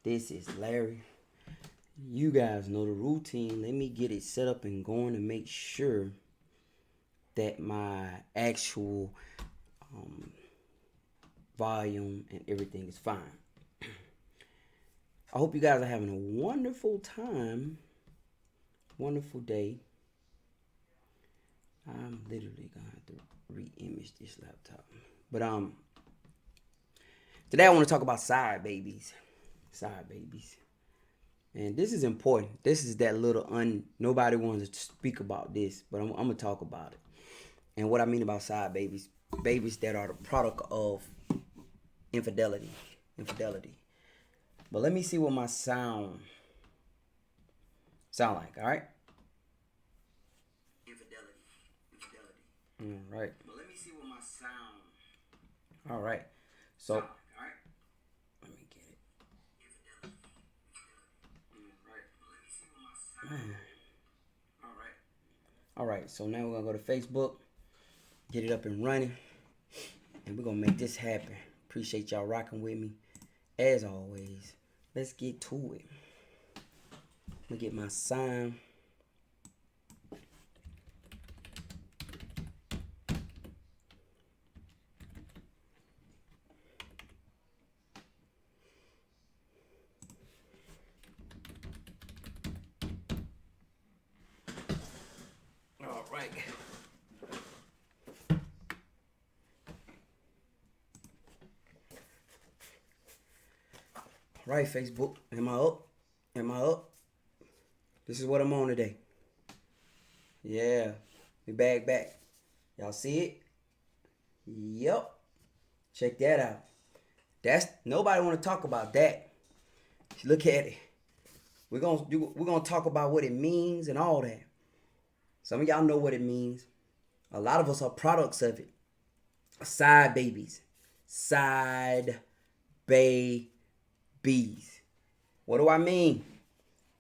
This is Larry. You guys know the routine. Let me get it set up and going to make sure that my actual volume and everything is fine. I hope you guys are having a wonderful time, wonderful day. I'm literally gonna have to re-image this laptop. But today I want to talk about side babies. Side babies. And this is important. This is that little nobody wants to speak about this, but I'm gonna talk about it. And what I mean about side babies, babies that are the product of infidelity. But let me see what my sound like, all right? Infidelity. All right. But let me see what my sound. All right. So, all right. Let me get it. All right. All right. So now we're gonna go to Facebook, get it up and running, and we're gonna make this happen. Appreciate y'all rocking with me, as always. Let's get to it. I'm gonna get my sign. All right. All right, Facebook. Am I up? This is what I'm on today. Yeah. We back. Y'all see it? Yep. Check that out. That's nobody want to talk about that. Look at it. We're gonna talk about what it means and all that. Some of y'all know what it means. A lot of us are products of it. Side babies. Side babies. What do I mean?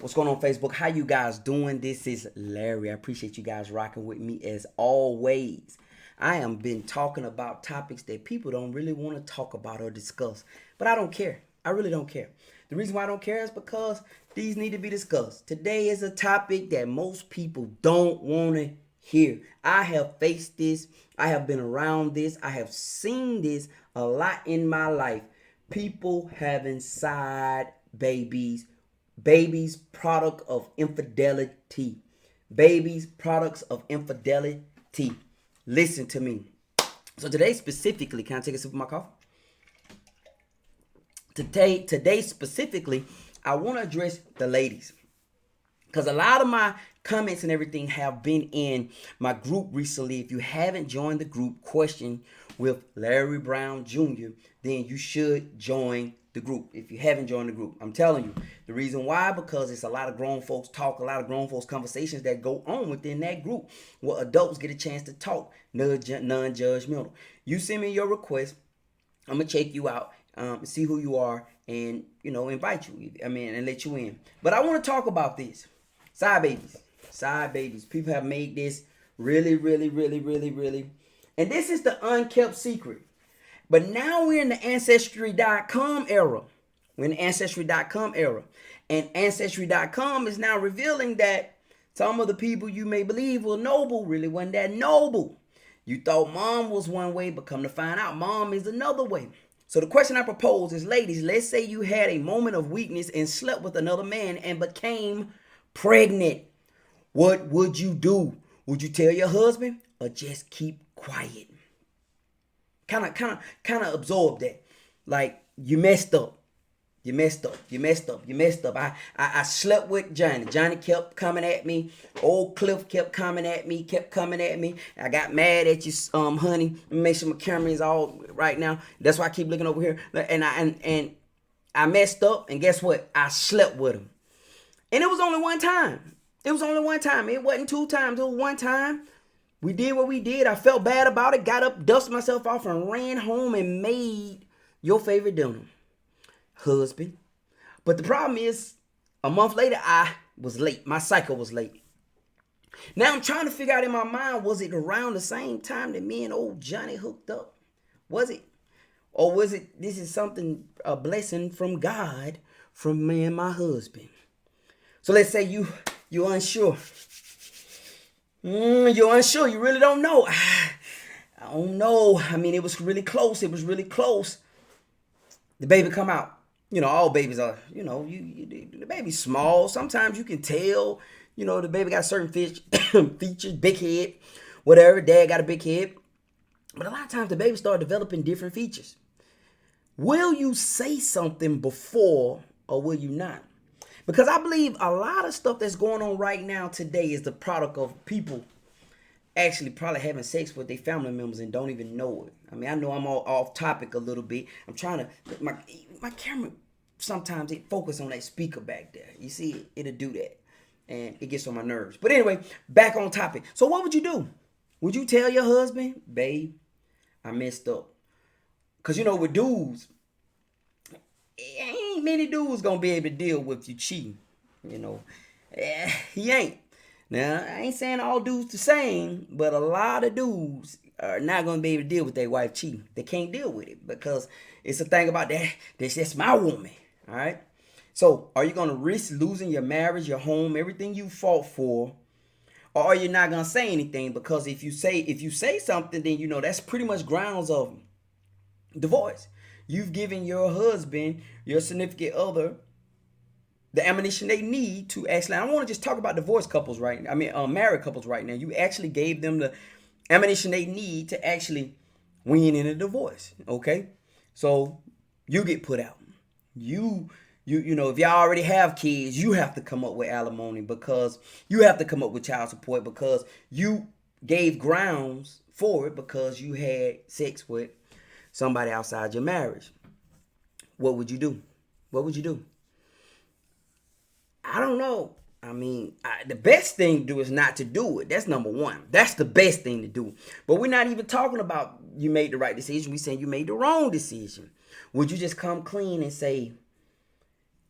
What's going on, Facebook? How you guys doing? This is Larry. I appreciate you guys rocking with me as always. I am been talking about topics that people don't really want to talk about or discuss. But I don't care. I really don't care. The reason why I don't care is because these need to be discussed. Today is a topic that most people don't want to hear. I have faced this. I have been around this. I have seen this a lot in my life. People having side babies. Babies product of infidelity. Babies products of infidelity. Listen to me. So today specifically, can I take a sip of my coffee? Today specifically, I want to address the ladies. Because a lot of my comments and everything have been in my group recently. If you haven't joined the group, Question with Larry Brown Jr., then you should join the group. If you haven't joined the group, I'm telling you. The reason why, because it's a lot of grown folks talk, a lot of grown folks conversations that go on within that group where adults get a chance to talk, non-judgmental. You send me your request. I'm going to check you out, see who you are, and, invite you. And let you in. But I want to talk about this. Side babies. People have made this really. And this is the unkept secret. But now we're in the Ancestry.com era. And Ancestry.com is now revealing that some of the people you may believe were noble really wasn't that noble. You thought mom was one way, but come to find out mom is another way. So the question I propose is, ladies, let's say you had a moment of weakness and slept with another man and became pregnant. What would you do? Would you tell your husband or just keep quiet? Kind of absorb that. Like, you messed up. I slept with Johnny. Johnny kept coming at me. Old Cliff kept coming at me. I got mad at you, honey. Let me make sure my camera is all right now. That's why I keep looking over here. And I messed up. And guess what? I slept with him. And it was only one time. It wasn't two times. It was one time. We did what we did. I felt bad about it. Got up, dusted myself off, and ran home and made your favorite dinner. Husband. But the problem is, a month later, I was late. My cycle was late. Now I'm trying to figure out in my mind, was it around the same time that me and old Johnny hooked up? Was it? Or was it, this is something, a blessing from God from me and my husband. So let's say you're unsure. You're unsure. You really don't know. I don't know. I mean, it was really close. It was really close. The baby come out. All babies are, the baby's small. Sometimes you can tell, the baby got certain features, big head, whatever. Dad got a big head. But a lot of times the baby start developing different features. Will you say something before or will you not? Because I believe a lot of stuff that's going on right now today is the product of people actually probably having sex with their family members and don't even know it. I mean, I know I'm all off topic a little bit. I'm trying to, my camera, sometimes it focus on that speaker back there. You see, it'll do that. And it gets on my nerves. But anyway, back on topic. So what would you do? Would you tell your husband, babe, I messed up? Because, with dudes, ain't many dudes going to be able to deal with you cheating. He ain't. Now, I ain't saying all dudes the same, but a lot of dudes are not going to be able to deal with their wife cheating. They can't deal with it because it's a thing about that. That's my woman. All right. So are you going to risk losing your marriage, your home, everything you fought for? Or are you not going to say anything? Because if you say something, then, that's pretty much grounds of divorce. You've given your husband, your significant other, the ammunition they need to actually, I don't want to just talk about divorced couples married couples right now. You actually gave them the ammunition they need to actually win in a divorce. Okay. So you get put out. If y'all already have kids, you have to come up with alimony because you have to come up with child support because you gave grounds for it because you had sex with somebody outside your marriage. What would you do? What would you do? I don't know. I mean, the best thing to do is not to do it. That's number one. That's the best thing to do. But we're not even talking about you made the right decision. We're saying you made the wrong decision. Would you just come clean and say,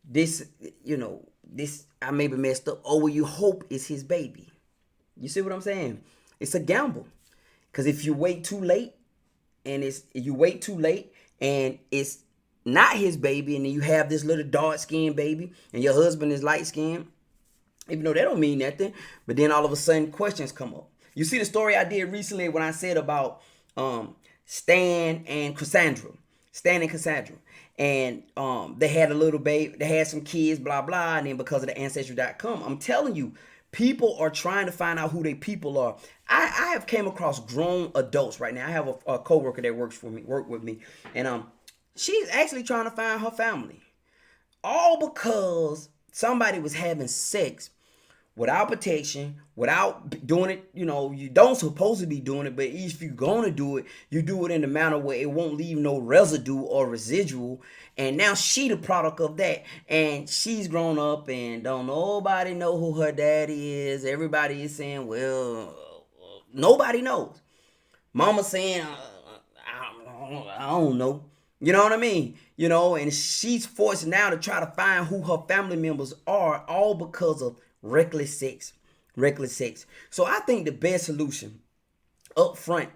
this, I maybe messed up, or will you hope it's his baby? You see what I'm saying? It's a gamble. Because if you wait too late, and it's not his baby, and then you have this little dark-skinned baby, and your husband is light-skinned, even though that don't mean nothing, but then all of a sudden questions come up. You see the story I did recently when I said about Stan and Cassandra. And they had a little baby, they had some kids, blah, blah, and then because of the Ancestry.com, I'm telling you, people are trying to find out who they people are. I have came across grown adults right now. I have a coworker that work with me, and she's actually trying to find her family. All because somebody was having sex without protection, without doing it, you don't supposed to be doing it, but if you're going to do it, you do it in a manner where it won't leave no residue or residual. And now she the product of that. And she's grown up and don't nobody know who her daddy is. Everybody is saying, well, nobody knows. Mama saying, I don't know. You know what I mean? And she's forced now to try to find who her family members are, all because of reckless sex. So I think the best solution up front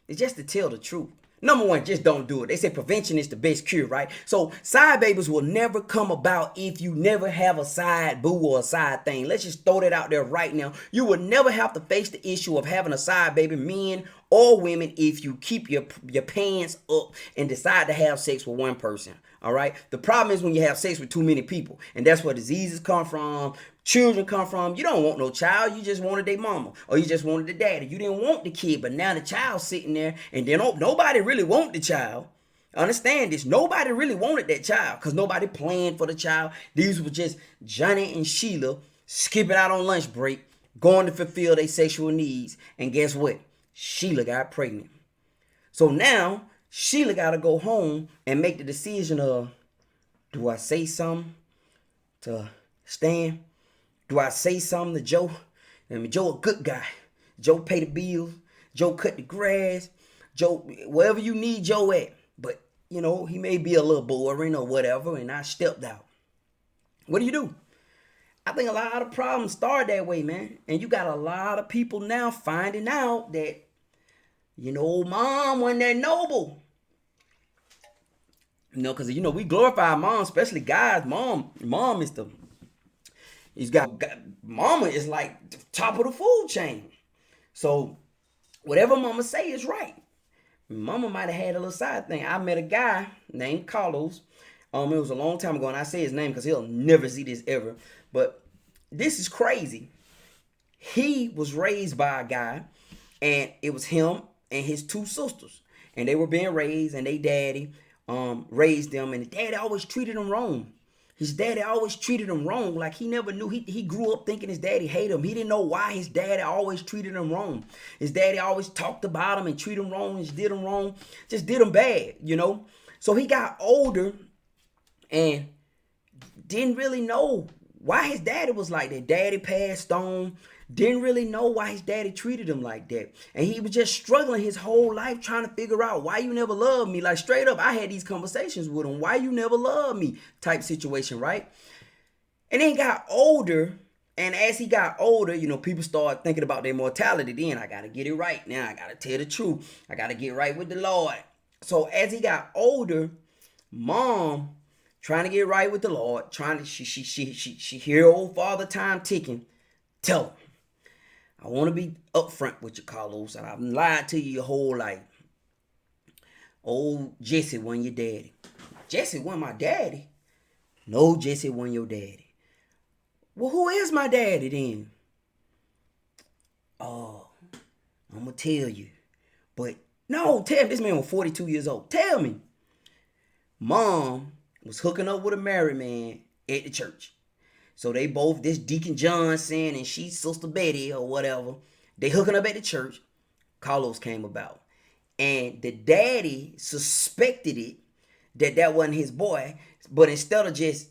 is just to tell the truth. Number one, just don't do it. They say prevention is the best cure, right? So side babies will never come about if you never have a side boo or a side thing. Let's just throw that out there right now. You will never have to face the issue of having a side baby, men or women, if you keep your pants up and decide to have sex with one person. All right. The problem is when you have sex with too many people, and that's where diseases come from. Children come from. You don't want no child. You just wanted their mama, or you just wanted the daddy. You didn't want the kid, but now the child's sitting there, and then nobody really want the child. Understand this. Nobody really wanted that child because nobody planned for the child. These were just Johnny and Sheila skipping out on lunch break, going to fulfill their sexual needs. And guess what? Sheila got pregnant. So now Sheila got to go home and make the decision of, do I say something to Stan? Do I say something to Joe? I mean, Joe a good guy. Joe pay the bills. Joe cut the grass. Joe, wherever you need Joe at. But, he may be a little boring or whatever, and I stepped out. What do? I think a lot of problems start that way, man. And you got a lot of people now finding out that, mom wasn't that noble. Because we glorify mom, especially guys. Mom is the he's got mama is like the top of the food chain. So whatever mama say is right. Mama might have had a little side thing. I met a guy named Carlos. It was a long time ago, and I say his name because he'll never see this ever. But this is crazy. He was raised by a guy, and it was him and his two sisters, and they were being raised, and they daddy raised them, and the daddy always treated them wrong. His daddy always treated him wrong. Like he never knew. He grew up thinking his daddy hated him. He didn't know why his daddy always treated him wrong. His daddy always talked about him and treated him wrong, and just did him wrong, just did him bad, So he got older and didn't really know why his daddy was like that. Daddy passed on. Didn't really know why his daddy treated him like that. And he was just struggling his whole life trying to figure out why you never loved me. Like straight up, I had these conversations with him. Why you never loved me type situation, right? And then he got older. And as he got older, people started thinking about their mortality. Then I got to get it right. Now I got to tell the truth. I got to get right with the Lord. So as he got older, mom trying to get right with the Lord, she hear old father time ticking. Tell him, I want to be upfront with you, Carlos, and I've lied to you your whole life. Old Jesse wasn't your daddy. Jesse wasn't my daddy. No, Jesse wasn't your daddy. Well, who is my daddy then? Oh, I'm going to tell you. But no, tell me. This man was 42 years old. Tell me. Mom was hooking up with a married man at the church. So they both, this Deacon Johnson and she's Sister Betty or whatever, they hooking up at the church. Carlos came about. And the daddy suspected it, that wasn't his boy. But instead of just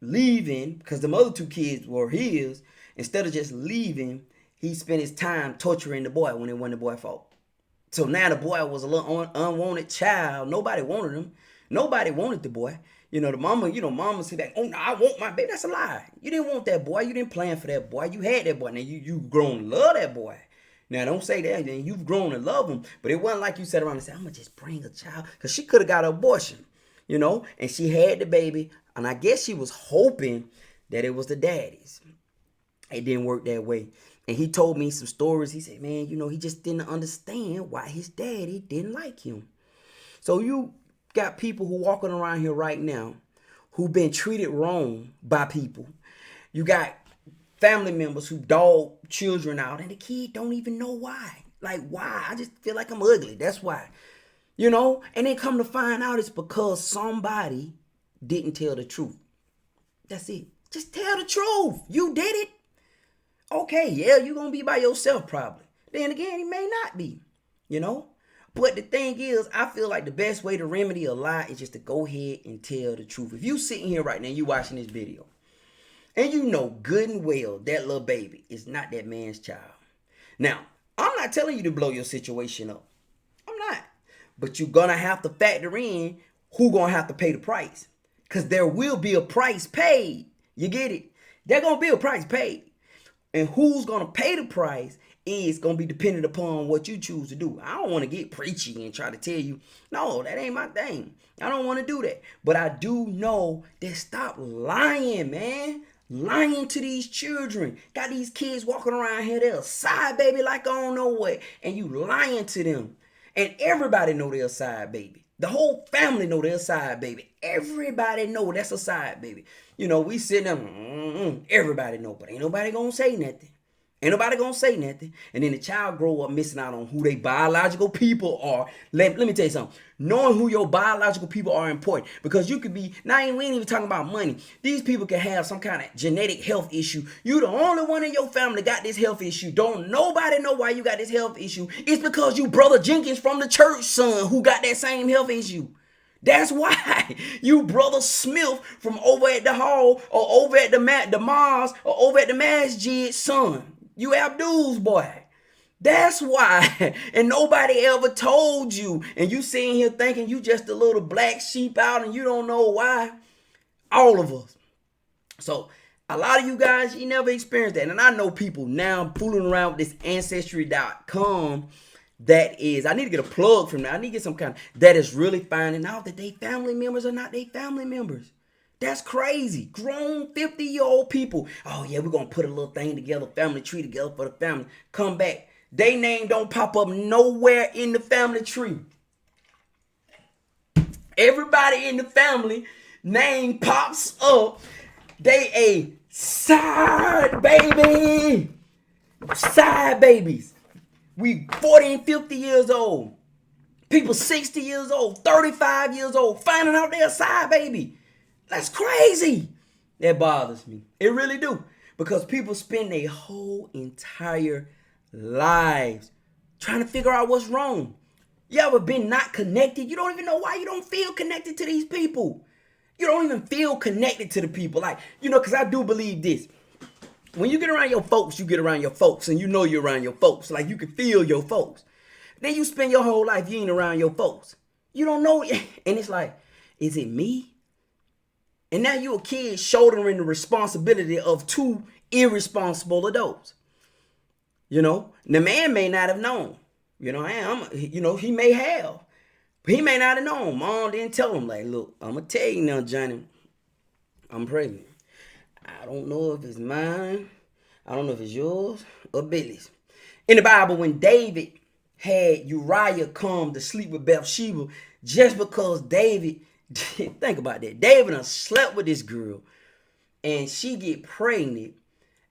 leaving, because the other two kids were his, instead of just leaving, he spent his time torturing the boy when it wasn't the boy's fault. So now the boy was a little unwanted child. Nobody wanted him. Nobody wanted the boy. The mama said that, oh, no, I want my baby. That's a lie. You didn't want that boy. You didn't plan for that boy. You had that boy. Now, you've grown to love that boy. Now, don't say that. Then you've grown to love him. But it wasn't like you sat around and said, I'm going to just bring a child. Because she could have got an abortion, And she had the baby. And I guess she was hoping that it was the daddy's. It didn't work that way. And he told me some stories. He said, man, he just didn't understand why his daddy didn't like him. So you got people who walking around here right now who've been treated wrong by people. You got family members who dog children out and the kid don't even know why. Like, why? I just feel like I'm ugly. That's why. And then come to find out it's because somebody didn't tell the truth. That's it. Just tell the truth. You did it. Okay, yeah, you're going to be by yourself probably. Then again, he may not be, But the thing is, I feel like the best way to remedy a lie is just to go ahead and tell the truth. If you sitting here right now, you watching this video, and you know good and well that little baby is not that man's child. Now, I'm not telling you to blow your situation up. I'm not. But you're going to have to factor in who going to have to pay the price. Because there will be a price paid. You get it? There's going to be a price paid. And who's going to pay the price is going to be dependent upon what you choose to do. I don't want to get preachy and try to tell you, no, that ain't my thing. I don't want to do that. But I do know that stop lying, man. Lying to these children. Got these kids walking around here, they're a side baby like I don't know what. And you lying to them. And everybody know they're a side baby. The whole family know they're a side baby. Everybody know that's a side baby. We sitting there, everybody know, but ain't nobody gonna say nothing. Ain't nobody gonna say nothing. And then the child grow up missing out on who they biological people are. Let me tell you something. Knowing who your biological people are important. Because you could be, we ain't even talking about money. These people can have some kind of genetic health issue. You the only one in your family got this health issue. Don't nobody know why you got this health issue. It's because you Brother Jenkins from the church son who got that same health issue. That's why you Brother Smith from over at the hall or over at the Mars or over at the masjid son. You Abdul's boy. That's why. And nobody ever told you. And you sitting here thinking you just a little black sheep out and you don't know why. All of us. So a lot of you guys, you never experienced that. And I know people now fooling around with this Ancestry.com that is, I need to get a plug from that. I need to get some kind of, that is really finding out that they family members are not they family members. That's crazy. Grown 50-year-old people. Oh yeah, we're gonna put a little thing together, family tree together for the family. Come back. They name don't pop up nowhere in the family tree. Everybody in the family name pops up. They a side baby. Side babies. We 40 and 50 years old. People 60 years old, 35 years old, finding out they're a side baby. That's crazy. That bothers me. It really do. Because people spend their whole entire lives trying to figure out what's wrong. You ever been not connected? You don't even know why you don't feel connected to these people. You don't even feel connected to the people. Like, because I do believe this. When you get around your folks, you get around your folks, and you know you're around your folks. Like, you can feel your folks. Then you spend your whole life, you ain't around your folks. You don't know. And it's like, is it me? And now you a kid shouldering the responsibility of two irresponsible adults. The man may not have known. He may have. But he may not have known. Mom didn't tell him, like, look, I'm going to tell you now, Johnny, I'm pregnant. I don't know if it's mine. I don't know if it's yours or Billy's. In the Bible, when David had Uriah come to sleep with Bathsheba, just because David, think about that, David done slept with this girl, and she get pregnant,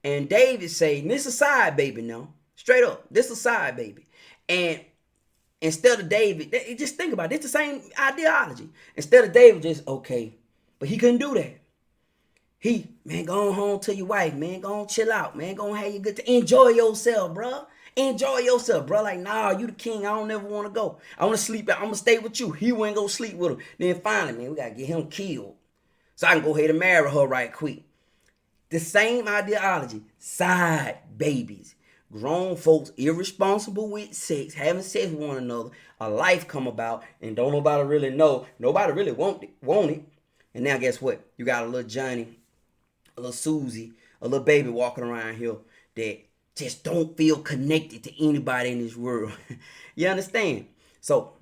and David say, this a side baby now. Straight up, this a side baby. And instead of David, just think about it, it's the same ideology. Instead of David just, okay, but he couldn't do that. Man, go on home to your wife, man. Go on, chill out, man. Go on, have your good time. Enjoy yourself, bro. Enjoy yourself, bro. Like, nah, you the king. I don't ever want to go. I want to sleep. I'm going to stay with you. He wouldn't go sleep with him. Then finally, man, we got to get him killed so I can go ahead and marry her right quick. The same ideology. Side babies. Grown folks, irresponsible with sex, having sex with one another. A life come about, and don't nobody really know. Nobody really want it. And now guess what? You got a little Johnny, a little Susie, a little baby walking around here that just don't feel connected to anybody in this world. You understand? So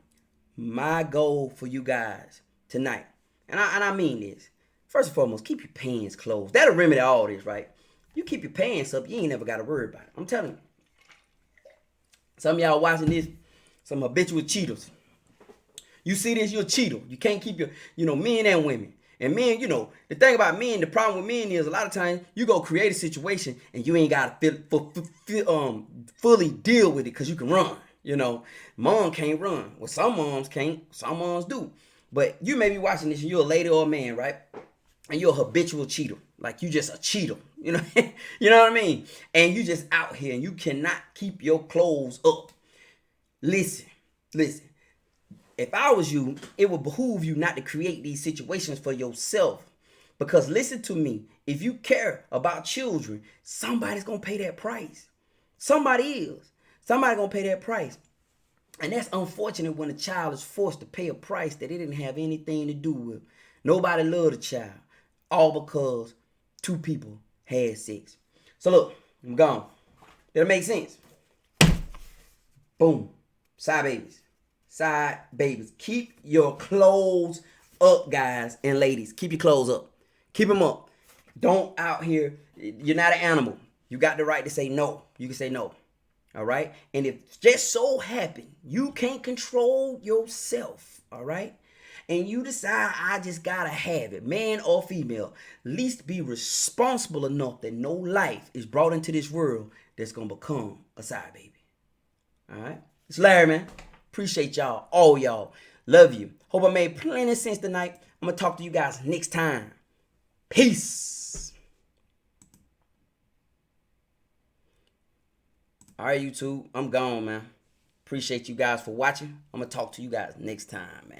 my goal for you guys tonight, and I mean this, first and foremost, keep your pants closed. That'll remedy all this, right? You keep your pants up, you ain't never got to worry about it. I'm telling you. Some of y'all watching this, some habitual cheaters. You see this, you're a cheater. You can't keep your, men and women. And men, the thing about men, the problem with men is a lot of times you go create a situation and you ain't got to fully deal with it because you can run. Mom can't run. Well, some moms can't. Some moms do. But you may be watching this and you're a lady or a man, right? And you're a habitual cheater. Like you just a cheater. You know what I mean? And you just out here and you cannot keep your clothes up. Listen. If I was you, it would behoove you not to create these situations for yourself. Because listen to me, if you care about children, somebody's going to pay that price. Somebody is. Somebody going to pay that price. And that's unfortunate when a child is forced to pay a price that it didn't have anything to do with. Nobody loved the child. All because two people had sex. So look, I'm gone. Did it make sense? Boom. Side babies. Side babies. Keep your clothes up, guys and ladies. Keep your clothes up. Keep them up. Don't out here. You're not an animal. You got the right to say no. You can say no. All right? And if just so happen you can't control yourself, all right? And you decide I just gotta have it, man or female, at least be responsible enough that no life is brought into this world that's gonna become a side baby. All right? It's Larry, man. Appreciate y'all, all y'all. Love you. Hope I made plenty of sense tonight. I'm gonna talk to you guys next time. Peace. All right, YouTube. I'm gone, man. Appreciate you guys for watching. I'm gonna talk to you guys next time, man.